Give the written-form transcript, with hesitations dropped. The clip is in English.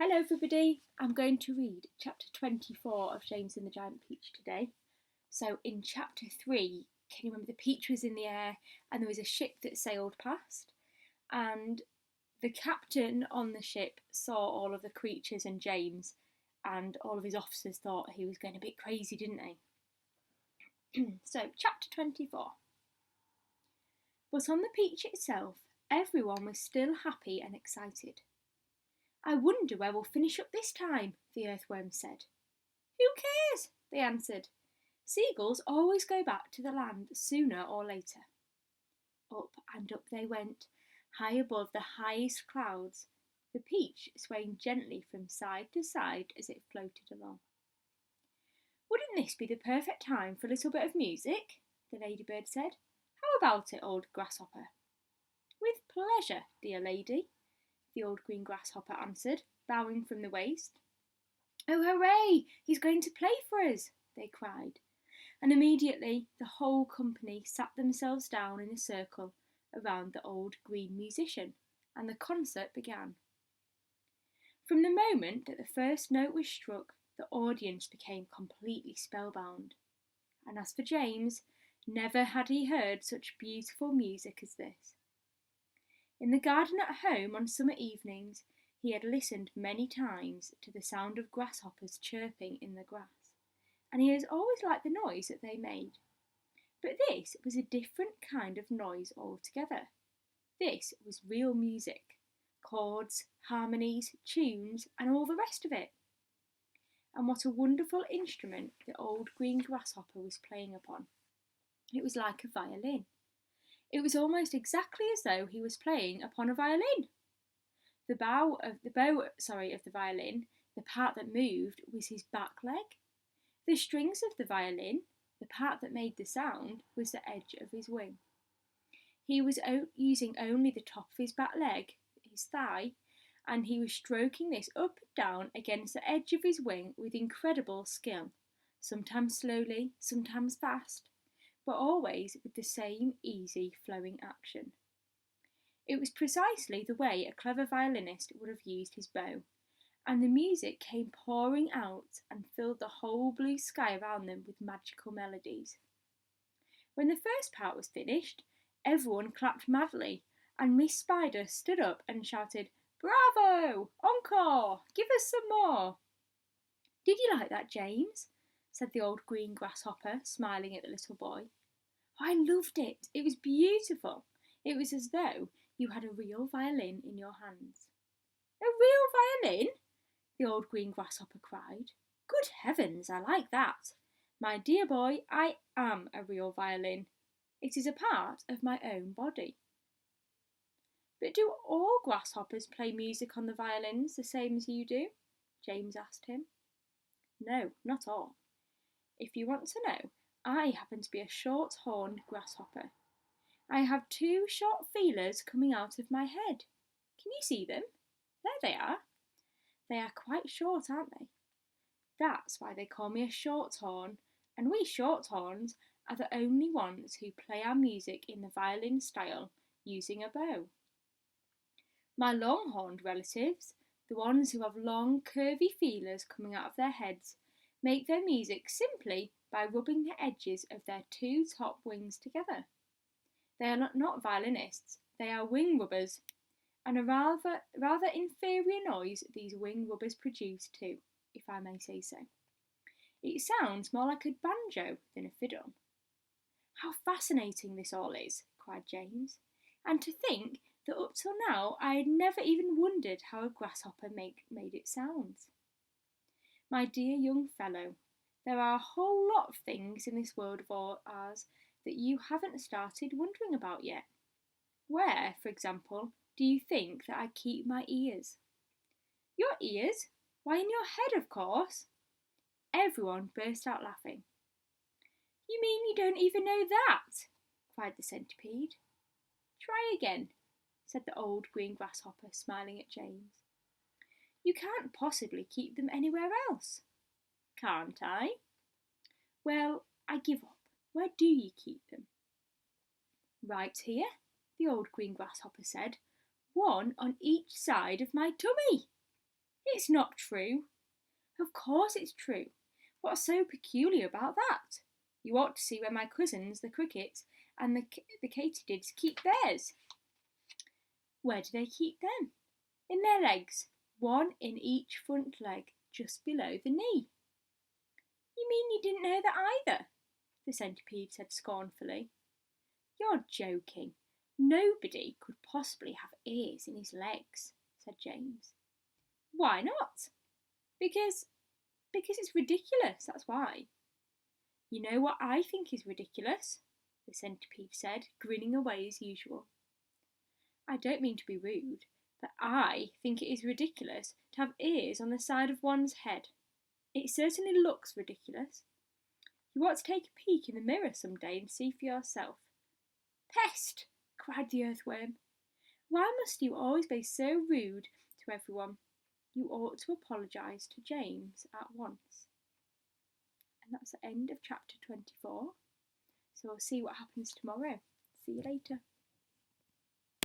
Hello everybody, I'm going to read chapter 24 of James and the Giant Peach today. So in chapter 3, can you remember the peach was in the air and there was a ship that sailed past, and the captain on the ship saw all of the creatures and James, and all of his officers thought he was going a bit crazy, didn't they? So chapter 24. But on the peach itself, everyone was still happy and excited. "I wonder where we'll finish up this time," the earthworm said. "Who cares?" they answered. "Seagulls always go back to the land sooner or later." Up and up they went, high above the highest clouds, the peach swaying gently from side to side as it floated along. "Wouldn't this be the perfect time for a little bit of music?" the ladybird said. "How about it, old grasshopper?" "With pleasure, dear lady," the old green grasshopper answered, bowing from the waist. "Oh, hooray! He's going to play for us!" they cried, and immediately the whole company sat themselves down in a circle around the old green musician, and the concert began. From the moment that the first note was struck, the audience became completely spellbound, and as for James, never had he heard such beautiful music as this. In the garden at home on summer evenings, he had listened many times to the sound of grasshoppers chirping in the grass, and he had always liked the noise that they made. But this was a different kind of noise altogether. This was real music, chords, harmonies, tunes, and all the rest of it. And what a wonderful instrument the old green grasshopper was playing upon. It was like a violin. It was almost exactly as though he was playing upon a violin. The bow of the violin, the part that moved, was his back leg. The strings of the violin, the part that made the sound, was the edge of his wing. He was using only the top of his back leg, his thigh, and he was stroking this up and down against the edge of his wing with incredible skill, sometimes slowly, sometimes fast, but always with the same easy flowing action. It was precisely the way a clever violinist would have used his bow, and the music came pouring out and filled the whole blue sky around them with magical melodies. When the first part was finished, everyone clapped madly, and Miss Spider stood up and shouted, "Bravo! Encore! Give us some more!" "Did you like that, James?" said the old green grasshopper, smiling at the little boy. "I loved it. It was beautiful. It was as though you had a real violin in your hands." "A real violin?" the old green grasshopper cried. "Good heavens, I like that. My dear boy, I am a real violin. It is a part of my own body." "But do all grasshoppers play music on the violins the same as you do?" James asked him. "No, not all. If you want to know, I happen to be a short-horned grasshopper. I have two short feelers coming out of my head. Can you see them? There they are. They are quite short, aren't they? That's why they call me a shorthorn, and we shorthorns are the only ones who play our music in the violin style using a bow. My long-horned relatives, the ones who have long curvy feelers coming out of their heads, make their music simply by rubbing the edges of their two top wings together. They are not violinists, they are wing rubbers, and a rather inferior noise these wing rubbers produce too, if I may say so. It sounds more like a banjo than a fiddle." "How fascinating this all is," cried James, "and to think that up till now I had never even wondered how a grasshopper made its sounds." "My dear young fellow, there are a whole lot of things in this world of ours that you haven't started wondering about yet. Where, for example, do you think that I keep my ears?" "Your ears? Why, in your head, of course." Everyone burst out laughing. "You mean you don't even know that?" cried the centipede. "Try again," said the old green grasshopper, smiling at James. "You can't possibly keep them anywhere else." "Can't I?" "Well, I give up. Where do you keep them?" "Right here," the old green grasshopper said, "one on each side of my tummy." "It It's not true. Of course it's true. What's so peculiar about that? You ought to see where my cousins, the crickets, and the katydids keep theirs. Where do they keep them? In their legs, one in each front leg, just below the knee. You mean you didn't know that either? The centipede said scornfully. You're joking. Nobody could possibly have ears in his legs, said James. Why not? Because it's ridiculous, that's why. You know what I think is ridiculous? The centipede said, grinning away as usual. I don't mean to be rude, but I think it is ridiculous to have ears on the side of one's head. It certainly looks ridiculous. You ought to take a peek in the mirror some day and see for yourself. Pest! Cried the earthworm. Why must you always be so rude to everyone? You ought to apologise to James at once. And that's the end of chapter 24. So we'll see what happens tomorrow. See you later.